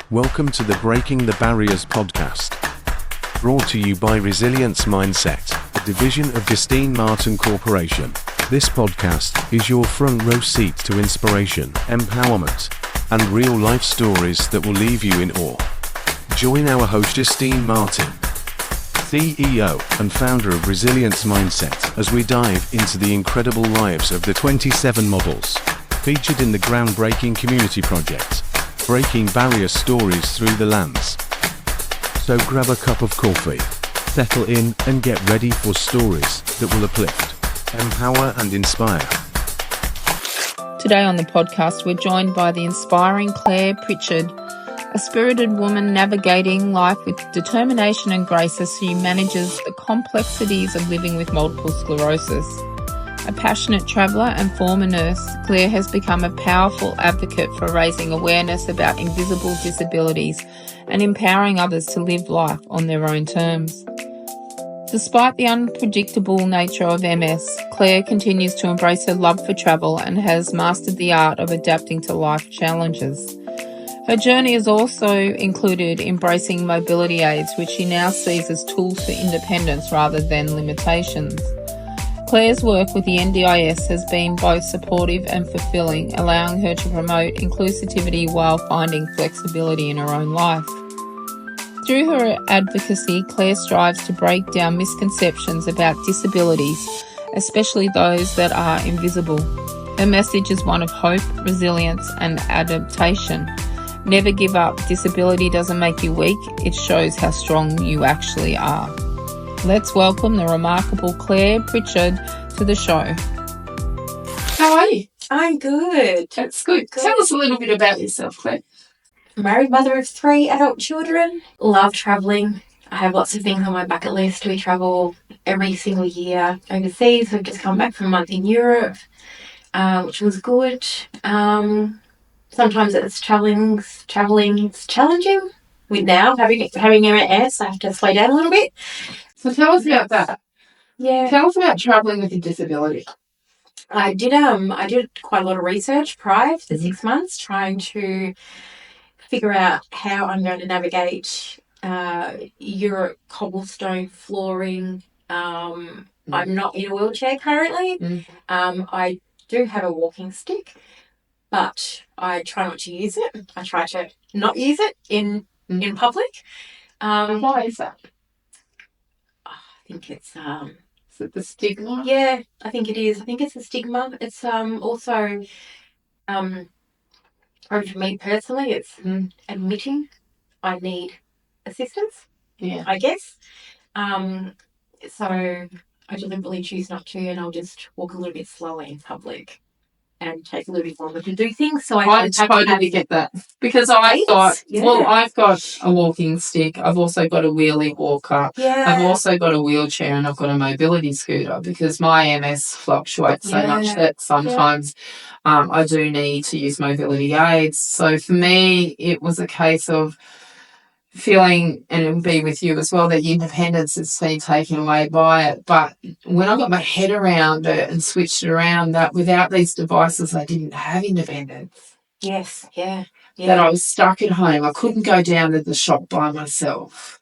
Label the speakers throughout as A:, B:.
A: Welcome to the Breaking the Barriers podcast, brought to you by Resilience Mindset, a division of Justine Martin Corporation. This podcast is your front row seat to inspiration, empowerment, and real-life stories that will leave you in awe. Join our host Justine Martin, CEO and founder of Resilience Mindset, as we dive into the incredible lives of the 27 models featured in the groundbreaking community project, Breaking Barrier Stories Through the Lens. So grab a cup of coffee, settle in, and get ready for stories that will uplift, empower, and inspire.
B: Today on the podcast, we're joined by the inspiring Claire Pritchard, a spirited woman navigating life with determination and grace as she manages the complexities of living with multiple sclerosis. A passionate traveller and former nurse, Claire has become a powerful advocate for raising awareness about invisible disabilities and empowering others to live life on their own terms. Despite the unpredictable nature of MS, Claire continues to embrace her love for travel and has mastered the art of adapting to life challenges. Her journey has also included embracing mobility aids, which she now sees as tools for independence rather than limitations. Claire's work with the NDIS has been both supportive and fulfilling, allowing her to promote inclusivity while finding flexibility in her own life. Through her advocacy, Claire strives to break down misconceptions about disabilities, especially those that are invisible. Her message is one of hope, resilience, and adaptation. Never give up. Disability doesn't make you weak. It shows how strong you actually are. Let's welcome the remarkable Claire Pritchard to the show. How are you?
C: I'm good.
B: That's good. Tell us a little bit about yourself, Claire.
C: Married mother of 3 adult children. Love travelling. I have lots of things on my bucket list. We travel every single year overseas. We've just come back from a month in Europe, which was good. Sometimes it's traveling's challenging. With now having MS, I have to slow down a little bit.
B: So tell us about that.
C: Yeah.
B: Tell us about travelling with a disability.
C: I did quite a lot of research prior to the 6 months, trying to figure out how I'm going to navigate Europe cobblestone flooring. I'm not in a wheelchair currently. I do have a walking stick, but I try not to use it. I try to not use it in public.
B: Why is that?
C: I think it's
B: Is it the stigma?
C: Yeah, I think it is. I think it's a stigma. It's also for me personally, it's admitting I need assistance.
B: Yeah.
C: I guess. So I deliberately choose not to, and I'll just walk a little bit slower in public and take a little bit longer to do things. So
B: I totally get that, because I've got a walking stick. I've also got a wheelie walker.
C: Yeah.
B: I've also got a wheelchair, and I've got a mobility scooter, because my MS fluctuates so much that sometimes I do need to use mobility aids. So for me, it was a case of feeling, and it will be with you as well, that independence has been taken away by it. But when I got my head around it and switched it around, that without these devices, I didn't have independence.
C: Yes, yeah.
B: That I was stuck at home. I couldn't go down to the shop by myself.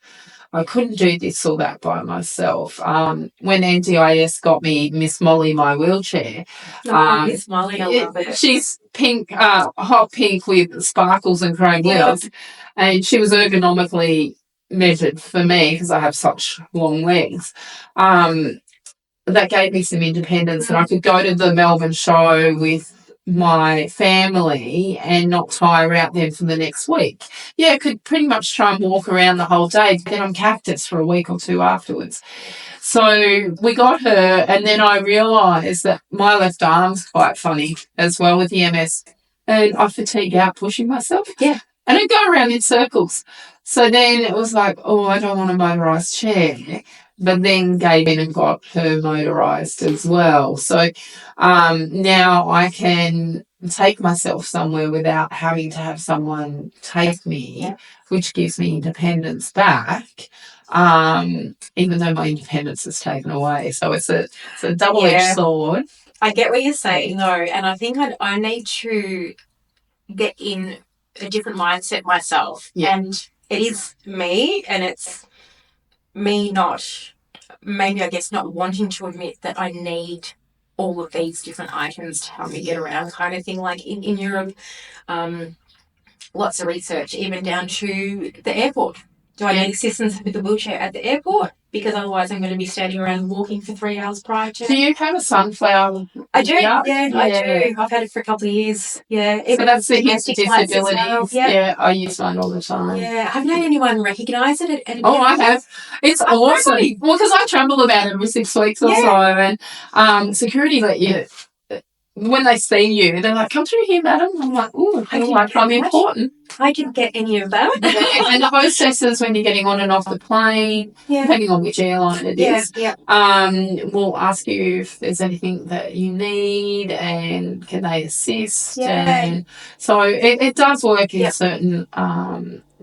B: I couldn't do this or that by myself. When NDIS got me Miss Molly, my wheelchair.
C: Miss Molly, I love it.
B: She's pink, hot pink with sparkles and chrome wheels. And she was ergonomically measured for me because I have such long legs. That gave me some independence, and I could go to the Melbourne show with my family and not tire out them for the next week. Yeah, I could pretty much try and walk around the whole day, but then I'm cactus for a week or two afterwards. So we got her, and then I realised that my left arm's quite funny as well with the MS, and I fatigue out pushing myself.
C: Yeah.
B: And I go around in circles. So then it was like, I don't want a motorised chair. But then gave in and got her motorised as well. So now I can take myself somewhere without having to have someone take me, which gives me independence back, even though my independence is taken away. So it's a double-edged sword.
C: I get what you're saying, though, and I think I need to get in a different mindset myself.
B: Yeah.
C: And it is me, and it's me not, maybe I guess not wanting to admit that I need all of these different items to help me get around kind of thing. Like in Europe, lots of research, even down to the airport. Do I need assistance with the wheelchair at the airport? Because otherwise I'm going to be standing around and walking for 3 hours prior to.
B: Do you have a sunflower?
C: I do, yeah, I do. I've had it for a couple of years. Yeah.
B: So that's the
C: domestic flights as well.
B: disabilities. Yeah, I use mine all the time.
C: Yeah. I've known anyone recognise it.
B: Oh, I have. It's awesome. Well, because I travel about every 6 weeks or so, and security let you, when they see you, they're like, "Come through here, madam." I'm like, "Ooh, I feel like I'm important."
C: I didn't get any of that.
B: And the hostesses, when you're getting on and off the plane, depending on which airline it is, will ask you if there's anything that you need and can they assist. And so it does work in certain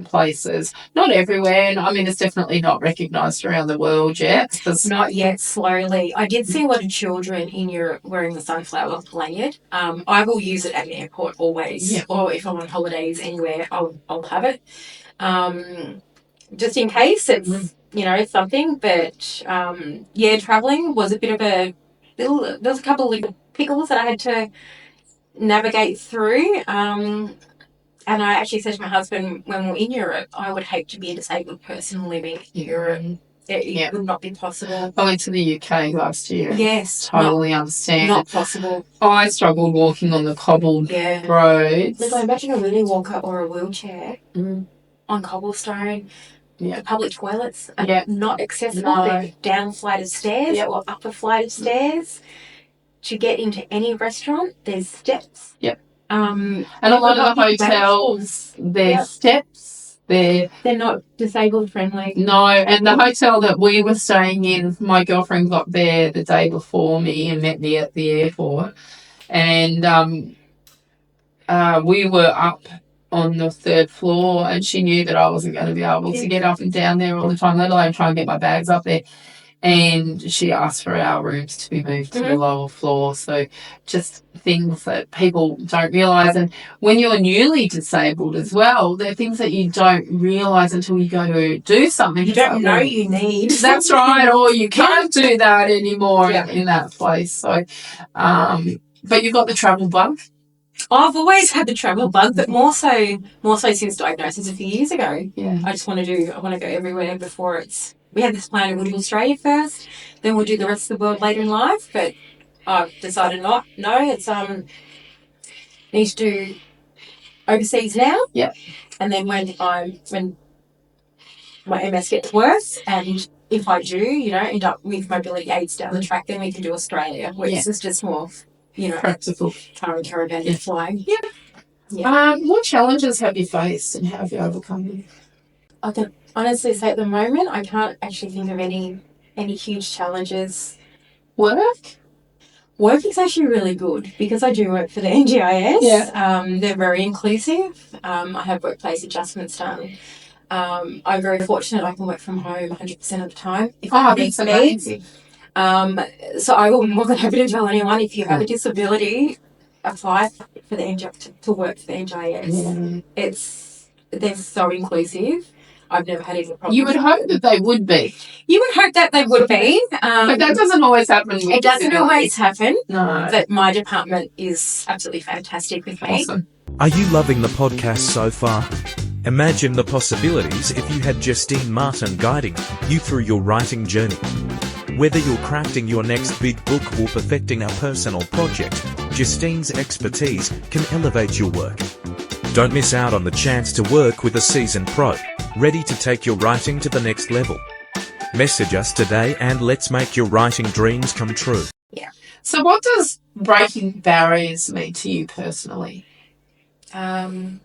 B: places. Not everywhere. And I mean, it's definitely not recognised around the world yet.
C: Not yet, slowly. I did see a lot of children in Europe wearing the sunflower lanyard. I will use it at an airport always, or if I'm on holidays anywhere, I'll have it. Just in case it's, something. But, travelling was a bit of there's a couple of little pickles that I had to navigate through. And I actually said to my husband when we were in Europe, I would hate to be a disabled person living in Europe. It would not be possible.
B: I went to the UK last year.
C: Yes.
B: Totally understand.
C: Not possible.
B: I struggled walking on the cobbled roads.
C: Look, I imagine a wheelie walker or a wheelchair on cobblestone.
B: Yeah.
C: The public toilets are not accessible.
B: No.
C: They're down a flight of stairs or up a flight of stairs. To get into any restaurant, there's steps.
B: Yep. And a lot of the hotels, there's steps. They're
C: not disabled friendly.
B: No, and the hotel that we were staying in, my girlfriend got there the day before me and met me at the airport. And we were up on the 3rd floor, and she knew that I wasn't going to be able to get up and down there all the time, let alone try and get my bags up there. And she asked for our rooms to be moved to the lower floor. So just things that people don't realise. And when you're newly disabled as well, there are things that you don't realise until you go to do something.
C: You don't know you need.
B: That's right. Or you can't do that anymore in that place. So, but you've got the travel bug.
C: I've always had the travel bug, but more so since diagnosis a few years ago.
B: Yeah.
C: I want to go everywhere before it's. We had this plan, we'll do Australia first, then we'll do the rest of the world later in life, but I've decided not. No, it's need to do overseas now.
B: Yep.
C: And then when my MS gets worse, and if I do, end up with mobility aids down the track, then we can do Australia, which is just more,
B: practical.
C: Car and caravan and flying.
B: Yeah. What challenges have you faced and how have you overcome them?
C: I can honestly say at the moment, I can't actually think of any huge challenges. Work is actually really good because I do work for the NDIS.
B: Yeah.
C: They're very inclusive. I have workplace adjustments done. I'm very fortunate I can work from home 100% of the time.
B: That's amazing.
C: So I will be more than happy to tell anyone, if you have a disability, apply for the to work for the NDIS. They're so inclusive. I've never had any problems.
B: You would hope that they would be.
C: You would hope that they would be.
B: But that doesn't always happen.
C: It doesn't always happen.
B: No.
C: But my department is absolutely fantastic with me.
B: Awesome.
A: Are you loving the podcast so far? Imagine the possibilities if you had Justine Martin guiding you through your writing journey. Whether you're crafting your next big book or perfecting a personal project, Justine's expertise can elevate your work. Don't miss out on the chance to work with a seasoned pro, ready to take your writing to the next level. Message us today and let's make your writing dreams come true.
C: Yeah.
B: So what does breaking barriers mean to you personally?
C: Putting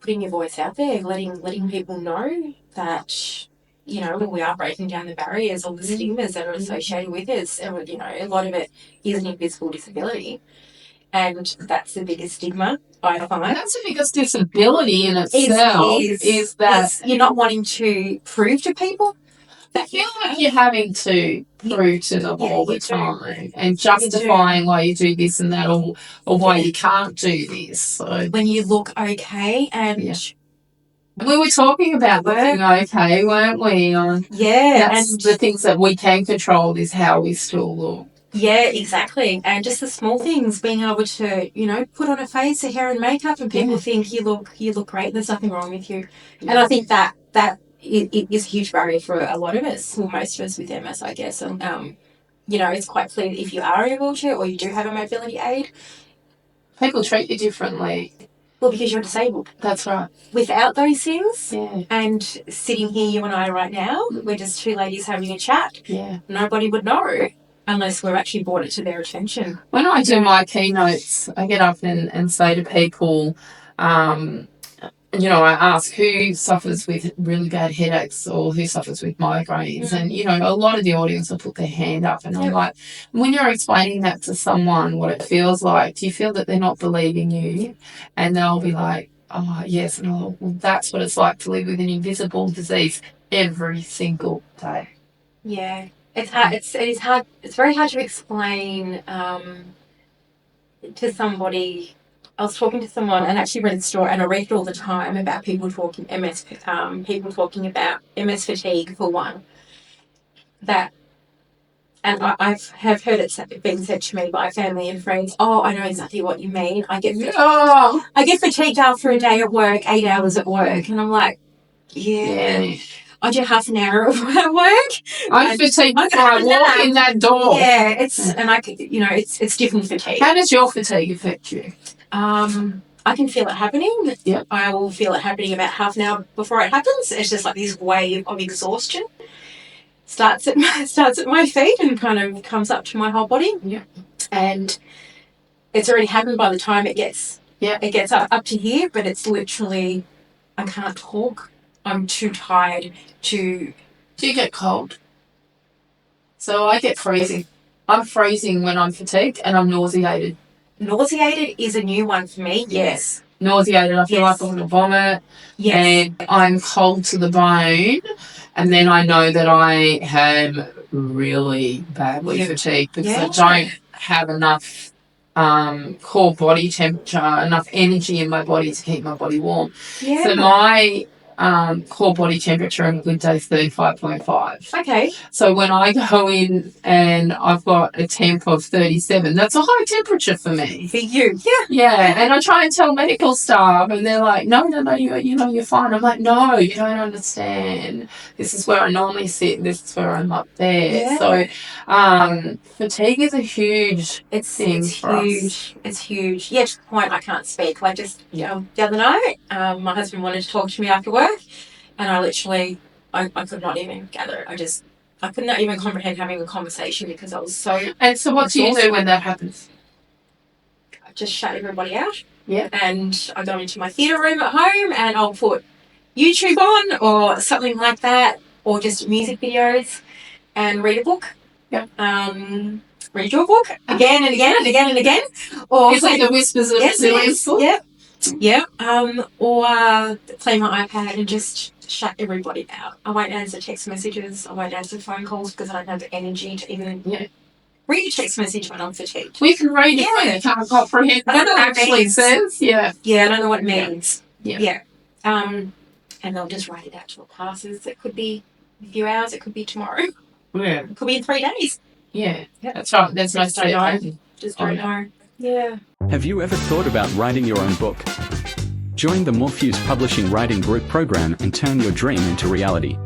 C: your voice out there, letting people know that, we are breaking down the barriers, all the stigmas that are associated with it. A lot of it is an invisible disability. And that's the biggest stigma, I find.
B: That's the biggest disability in itself, is that
C: you're not wanting to prove to people
B: I feel like you're having to prove to them all the time and justifying why you do this and that or why you can't do this. So
C: when you look okay and
B: we were talking about looking okay, weren't we? That's the things that we can control is how we still look.
C: Yeah, exactly. And just the small things, being able to, put on a face, a hair and makeup, and people think you look great. There's nothing wrong with you. Yeah. And I think that it is a huge barrier for a lot of us, or most of us with MS, I guess. And it's quite clear that if you are in a wheelchair or you do have a mobility aid,
B: people treat you differently.
C: Well, because you're disabled.
B: That's right.
C: Without those things, and sitting here, you and I right now, we're just two ladies having a chat. Yeah. Nobody would know unless we've actually brought it to their attention.
B: When I do my keynotes, I get up and say to people, I ask who suffers with really bad headaches or who suffers with migraines. And, a lot of the audience will put their hand up. And I'm like, when you're explaining that to someone, what it feels like, do you feel that they're not believing you? And they'll be like, oh, yes. And well, that's what it's like to live with an invisible disease every single day.
C: Yeah. It's hard. It's hard. It's very hard to explain to somebody. I was talking to someone and actually read a story, and I read it all the time about people talking about MS fatigue for one. And I have heard it being said to me by family and friends. Oh, I know exactly what you mean. I get fatigued after a day at work, 8 hours at work, and I'm like, yeah. I do half an hour of work.
B: I'm fatigued before I walk in that door.
C: Yeah, it's different fatigue.
B: How does your fatigue affect you?
C: I can feel it happening.
B: Yep.
C: I will feel it happening about half an hour before it happens. It's just like this wave of exhaustion. Starts at my feet and kind of comes up to my whole body.
B: Yeah.
C: And it's already happened by the time it gets up to here, but it's literally I can't talk. I'm too tired to...
B: Do you get cold? So I get freezing. I'm freezing when I'm fatigued and I'm nauseated.
C: Nauseated is a new one for me, yes.
B: Nauseated, I feel like I'm going to vomit. Yes. And I'm cold to the bone. And then I know that I am really badly fatigued because I don't have enough core body temperature, enough energy in my body to keep my body warm. Yeah. So my core body temperature on a good day is 35.5.
C: Okay.
B: So when I go in and I've got a temp of 37, that's a high temperature for me.
C: For you, yeah.
B: Yeah, and I try and tell medical staff and they're like, no, you're fine. I'm like, no, you don't understand. This is where I normally sit. This is where I'm up there. Yeah. So fatigue is a huge thing for us.
C: It's huge. Yeah, to the point I can't speak. Like just the other night, my husband wanted to talk to me after work, and I literally, I could not even gather it. I could not even comprehend having a conversation because I was so...
B: And so what do you do when that happens?
C: I just shut everybody out.
B: Yeah.
C: And I go into my theatre room at home and I'll put YouTube on or something like that, or just music videos and read a book.
B: Yeah.
C: Read your book again and again and again and again. Or
B: it's like the Whispers of Resilience book.
C: Yep. Yeah. Or play my iPad and just shut everybody out. I won't answer text messages. I won't answer phone calls because I don't have the energy to even read a text message when I'm fatigued.
B: We can read it when you can't comprehend what it actually says. Yeah.
C: Yeah, I don't know what it means.
B: Yeah.
C: And they'll just write it out to the classes. It could be a few hours. It could be tomorrow.
B: Yeah.
C: It could be in 3 days.
B: Yeah. That's right. That's no straight.
C: Just don't know. Yeah.
A: Have you ever thought about writing your own book? Join the Morpheus Publishing Writing Group program and turn your dream into reality.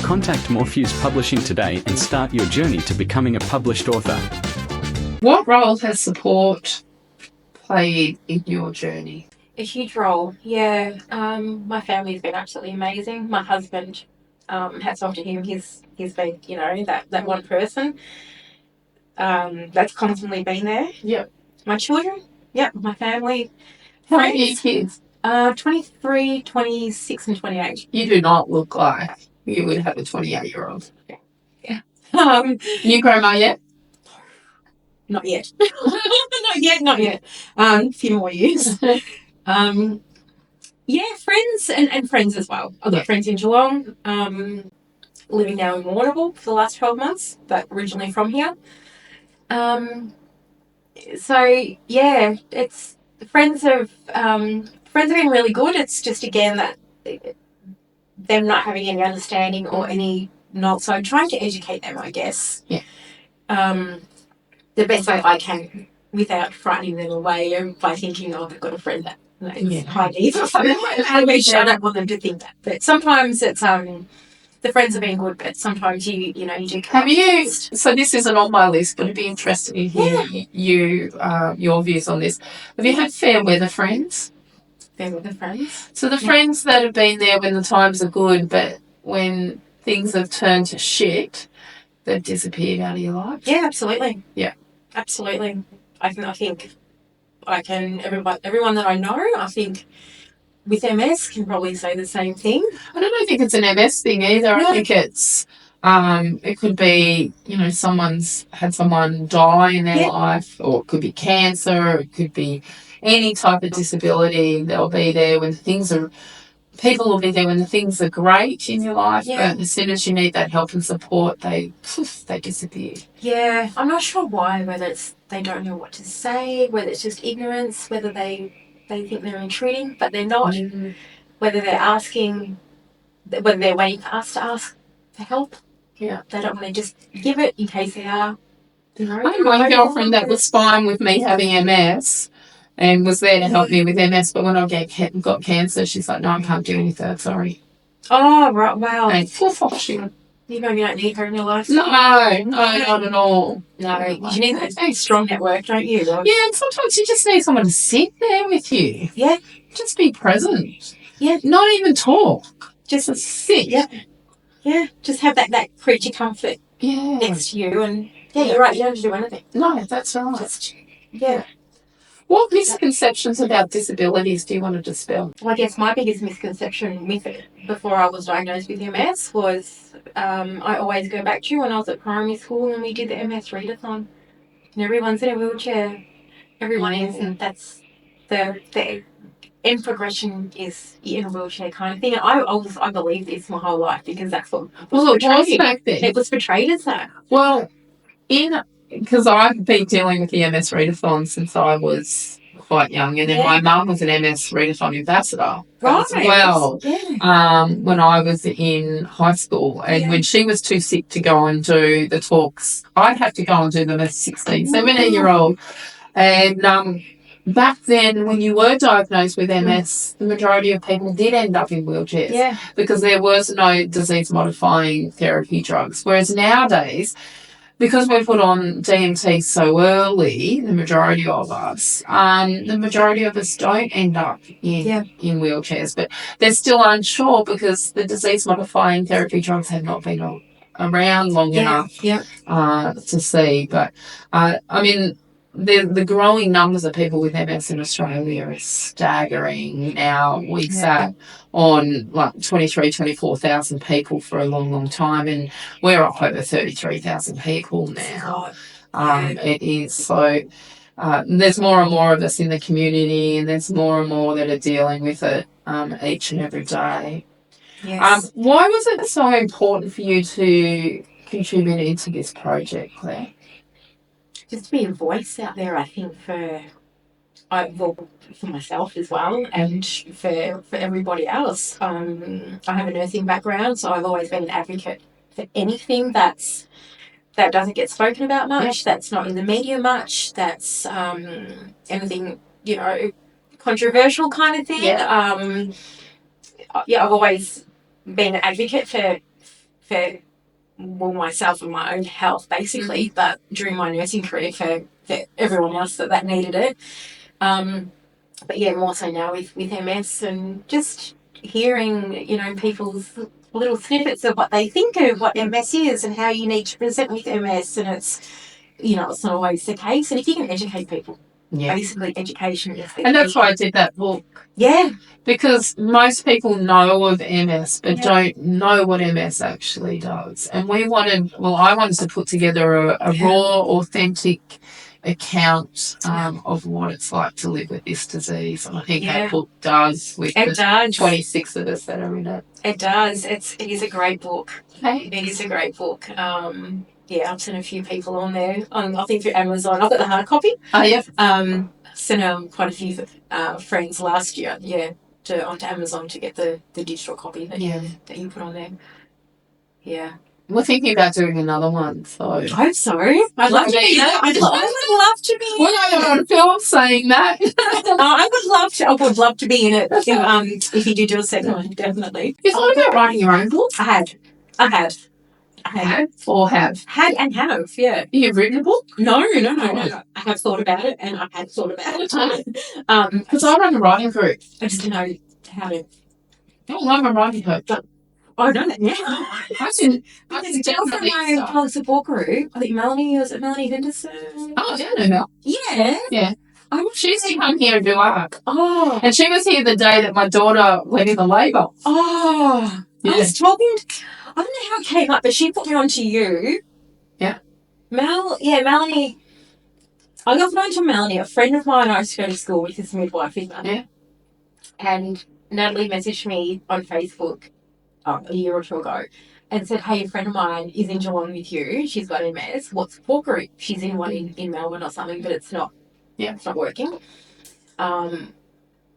A: Contact Morpheus Publishing today and start your journey to becoming a published author.
B: What role has support played in your journey?
C: A huge role, yeah. My family's been absolutely amazing. My husband, hats off to him. He's been, that one person that's constantly been there.
B: Yep.
C: My children, my family.
B: How many are your kids?
C: 23, 26 and 28.
B: You do not look like you would have a 28-year-old.
C: Yeah.
B: You grandma yet?
C: Not yet. Not yet. A few more years. Friends and friends as well. I've got friends in Geelong. living now in Warrnambool for the last 12 months, but originally from here. So yeah, it's friends have been really good. It's just again that them not having any understanding or any not, so I'm trying to educate them, I guess.
B: Yeah.
C: The best way I can without frightening them away by thinking, oh, they've got a friend that knows high needs or something. I don't want them to think that. But sometimes it's the friends have been good, but sometimes you do.
B: Have you? So this isn't on my list, but it'd be interesting to hear your views on this. Have you had fair weather friends?
C: Fair weather friends.
B: So the friends that have been there when the times are good, but when things have turned to shit, they've disappeared out of your life.
C: Yeah, absolutely.
B: Yeah,
C: absolutely. I think I can. Everyone that I know, I think, with MS can probably say the same thing.
B: I don't think it's an MS thing either. No. I think it's it could be, someone's had someone die in their life, or it could be cancer, or it could be any type of disability. They'll be there when people will be there when the things are great in your life, but as soon as you need that help and support, they disappear.
C: Yeah, I'm not sure why, whether it's they don't know what to say, whether it's just ignorance, whether they think they're intruding, but they're not, whether they're asking, whether they're waiting for us to ask for help.
B: Yeah.
C: They don't want to just give it in case they are.
B: I had one girlfriend that was fine with me having MS and was there to help me with MS, but when I got cancer, she's like, no, I can't do anything, sorry.
C: Oh, right, wow.
B: And you
C: maybe don't need her in your life.
B: No, not at all.
C: No, you need a strong network, don't you?
B: Yeah, and sometimes you just need someone to sit there with you.
C: Yeah.
B: Just be present.
C: Yeah.
B: Not even talk. Just sit.
C: Yeah. Yeah. Just have that creature comfort next to you, and you're right, you don't have to do anything.
B: No, that's right.
C: Yeah.
B: What misconceptions about disabilities do you want to dispel?
C: Well, I guess my biggest misconception with it before I was diagnosed with MS was I always go back to when I was at primary school and we did the MS readathon. And everyone's in a wheelchair. Everyone is, and that's the end progression is in a wheelchair kind of thing. I believed this my whole life because that's what was portrayed.
B: Back then.
C: It was portrayed as that.
B: Well, because I've been dealing with the MS readathon since I was quite young, and then my mum was an MS readathon ambassador as well. When I was in high school, and when she was too sick to go and do the talks, I'd have to go and do them as 16, 17-year-old. And back then, when you were diagnosed with MS, the majority of people did end up in wheelchairs because there was no disease-modifying therapy drugs. Whereas nowadays, because we put on DMT so early, the majority of us don't end up in wheelchairs. But they're still unsure because the disease-modifying therapy drugs have not been around long enough to see. But, the growing numbers of people with MS in Australia is staggering. Now, we sat on 24,000 people for a long, long time, and we're up over 33,000 people now. It is. So there's more and more of us in the community, and there's more and more that are dealing with it each and every day.
C: Yes.
B: Why was it so important for you to contribute into this project, Claire?
C: Just to be a voice out there, I think, for myself as well, and for everybody else. I have a nursing background, so I've always been an advocate for anything that doesn't get spoken about much, that's not in the media much, that's anything, controversial kind of thing. I've always been an advocate for myself and my own health, basically, but during my nursing career for everyone else that needed it. But more so now with MS, and just hearing, people's little snippets of what they think of what MS is and how you need to present with MS, and it's not always the case. And if you can educate people, basically education is the key.
B: And that's why I did that book.
C: Yeah.
B: Because most people know of MS but don't know what MS actually does. And I wanted to put together a raw, authentic account of what it's like to live with this disease. And I think
C: Yeah.
B: that book does with
C: It
B: the
C: does.
B: 26 of us that are in it.
C: It does. It is a great book.
B: Hey.
C: It is a great book. Yeah, I've seen a few people on there. I think through Amazon. I've got the hard copy.
B: Oh, yeah.
C: Sent quite a few friends last year, onto Amazon to get the digital copy that you put on there. Yeah.
B: We're thinking about doing another one, so.
C: I hope so. I'd love to be in it. I would love to be in it.
B: Well, I don't want to film saying that.
C: I would love to be in it if you do a second one, definitely.
B: You thought about writing your own book?
C: I had.
B: Or have?
C: Had and have, yeah.
B: You've written a book?
C: No. I have thought about it, and I had thought about it.
B: Because I run a writing group.
C: I just don't know how to.
B: I'm a writing coach.
C: I know that now.
B: I can definitely
C: my public support group. I think Melanie Henderson.
B: Oh, yeah, I know.
C: Yeah.
B: She used to come here and do art.
C: Oh.
B: And she was here the day that my daughter went in the labour.
C: Oh.
B: Yeah.
C: I was talking. I don't know how it came up, but she put me on to you.
B: Yeah.
C: Melanie. I got known to Melanie, a friend of mine I used to go to school with, this midwife.
B: Yeah.
C: And Natalie messaged me on Facebook a year or two ago and said, hey, a friend of mine is in Geelong with you. She's got MS. What support group? She's in one in Melbourne or something, but it's not working.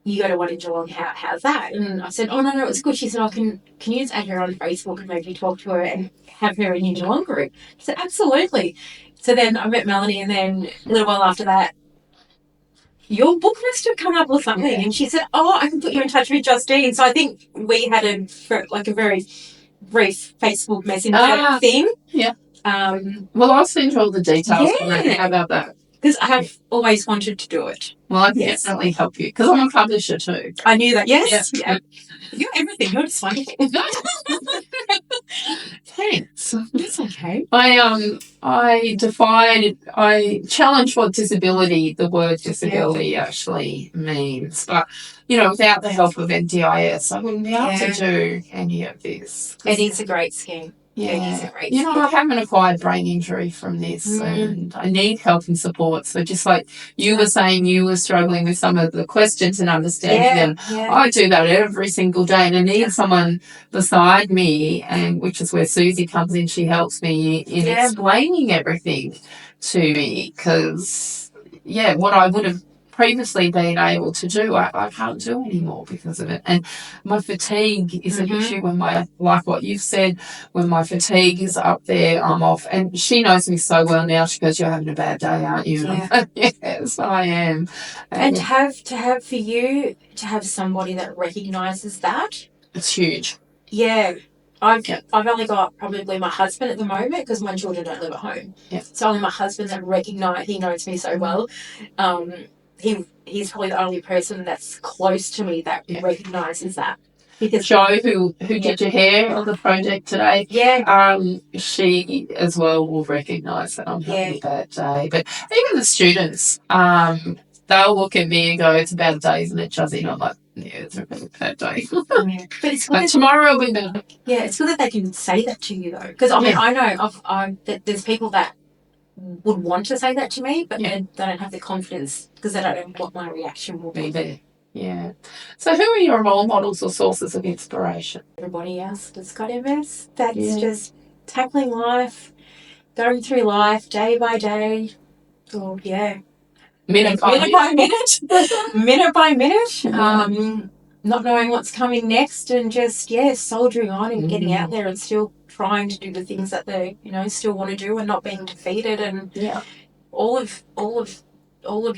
C: You go to one in Geelong, how's that? And I said, oh, no, it's good. She said, can you just add her on Facebook and maybe talk to her and have her in your Geelong group? I said, absolutely. So then I met Melanie, and then a little while after that, your book must have come up or something. Yeah. And she said, I can put you in touch with Justine. So I think we had a very brief Facebook Messenger thing.
B: Yeah. Well, I'll send you all the details. Yeah. How about that?
C: Because I have always wanted to do it.
B: Well, I can definitely help you. Because I'm a publisher too.
C: I knew that. Yes. Yeah. You're everything. You're just wonderful.
B: Thanks.
C: That's okay.
B: I challenge what the word disability actually means. But, without the help of NDIS, I wouldn't be able to do any of this.
C: It is a great scheme.
B: Yeah. It is a great scheme. I have an acquired brain injury from this and I need help and support. So just like you were saying, you were struggling with some of the questions and understanding them. Yeah. I do that every single day, and I need someone beside me, and which is where Susie comes in. She helps me in explaining everything to me because, what I would have previously been able to do, I can't do anymore because of it. And my fatigue is an issue like what you've said, when my fatigue is up there, I'm off. And she knows me so well now. She goes, you're having a bad day, aren't you?
C: Yeah.
B: Yes, I am.
C: And to have for you to have somebody that recognises that.
B: It's huge.
C: Yeah. I've only got probably my husband at the moment because my children don't live at home.
B: Yeah.
C: So only my husband that he knows me so well. He's probably the only person that's close to me that recognises that. Because
B: Jo, who did your hair on the project today, she as well will recognise that I'm having a bad day. But even the students, they'll look at me and go, it's about a day, isn't it, Chuzzy? And I'm like, yeah, it's a really bad day.
C: But it's good
B: tomorrow will be better.
C: Yeah, it's good that they can say that to you, though. Because, I know that there's people that would want to say that to me, but they don't have the confidence because they don't know what my reaction will be there.
B: Yeah. So who are your role models or sources of inspiration?
C: Everybody else that's got MS. That's just tackling life, going through life day by day. Or,
B: Minute by minute.
C: Minute by minute. Not knowing what's coming next and just, soldiering on and getting out there and still trying to do the things that they, still want to do and not being defeated. And all of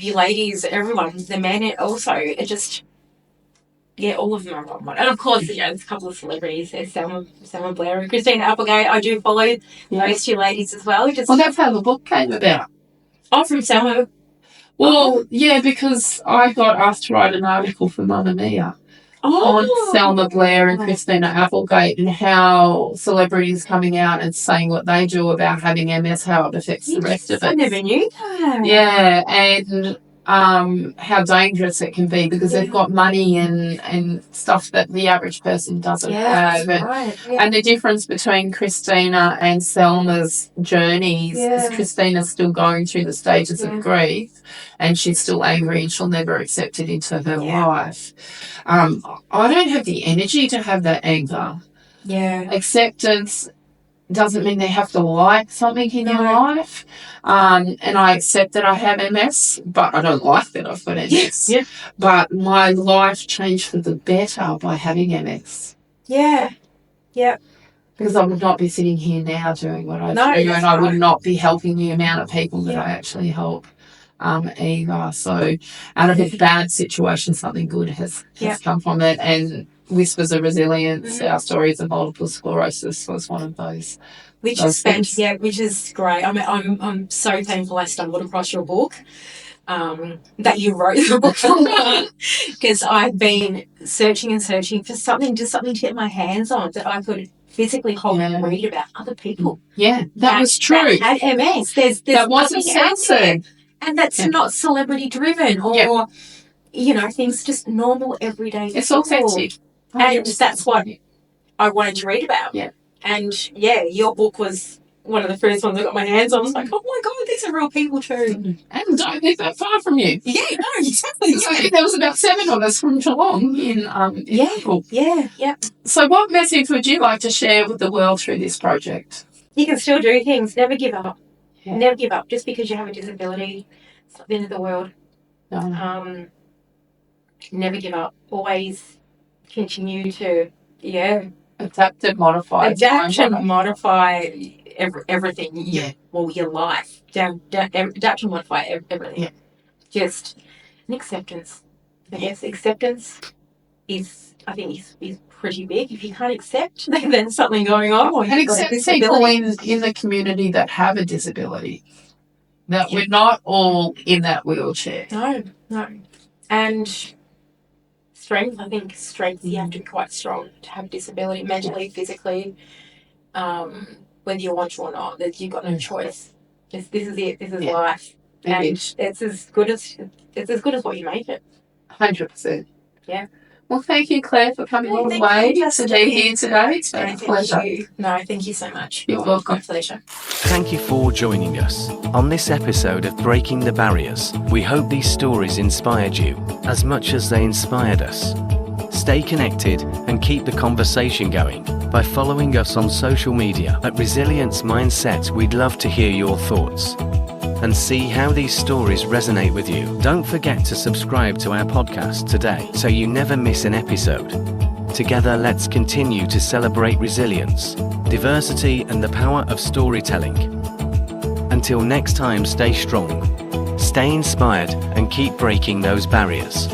C: you ladies, everyone, the men also, it just, all of them are one. And of course, there's a couple of celebrities. There's Selma Blair and Christina Applegate. I do follow those two ladies as well.
B: Well, that's how the book came about.
C: Oh, from Selma.
B: Well, because I got asked to write an article for Mamma Mia on Selma Blair and Christina Applegate and how celebrities coming out and saying what they do about having MS, how it affects the rest of it.
C: I never knew that.
B: Yeah, and how dangerous it can be because they've got money and stuff that the average person doesn't have. And the difference between Christina and Selma's journeys is Christina's still going through the stages of grief and she's still angry and she'll never accept it into her life. I don't have the energy to have that anger. Acceptance doesn't mean they have to like something in their life. And I accept that I have MS, but I don't like that I've got MS. But my life changed for the better by having MS. Because I would not be sitting here now doing what I do, and I would not be helping the amount of people that I actually help either. So out of a bad situation, something good has come from it. And Whispers of Resilience, our stories of multiple sclerosis was one of those. Which is great. I'm so thankful I stumbled across your book, that you wrote the book, because I've been searching for something to get my hands on that I could physically hold and read about other people. That was true. That had MS. There's that wasn't censored. And that's not celebrity driven or, things just normal everyday. It's authentic. And that's what I wanted to read about. And, your book was one of the first ones I got my hands on. I was like, oh, my God, these are real people too. And don't live that far from you. No, exactly. So there was about 7 of us from Geelong in April. So what message would you like to share with the world through this project? You can still do things. Never give up. Never give up. Just because you have a disability, it's not the end of the world. No. Never give up. Always continue to, adapt and modify. Adapt and modify everything. Your life. Adapt and modify everything. Just an acceptance. I guess acceptance is pretty big. If you can't accept, then there's something going on. And accept people in the community that have a disability. That we're not all in that wheelchair. No. And strength, you have to be quite strong to have a disability, mentally, physically, whether you want to or not. That you've got no choice. This is it. This is life. And it's as good as what you make it. 100%. Yeah. Well, thank you, Claire, for coming all the way to be here today. It's been a pleasure. Thank you so much. You're welcome. My pleasure.
A: Thank you for joining us on this episode of Breaking the Barriers. We hope these stories inspired you as much as they inspired us. Stay connected and keep the conversation going by following us on social media at Resilience Mindset. We'd love to hear your thoughts and see how these stories resonate with you. Don't forget to subscribe to our podcast today so you never miss an episode. Together, let's continue to celebrate resilience, diversity, and the power of storytelling. Until next time, stay strong, stay inspired, and keep breaking those barriers.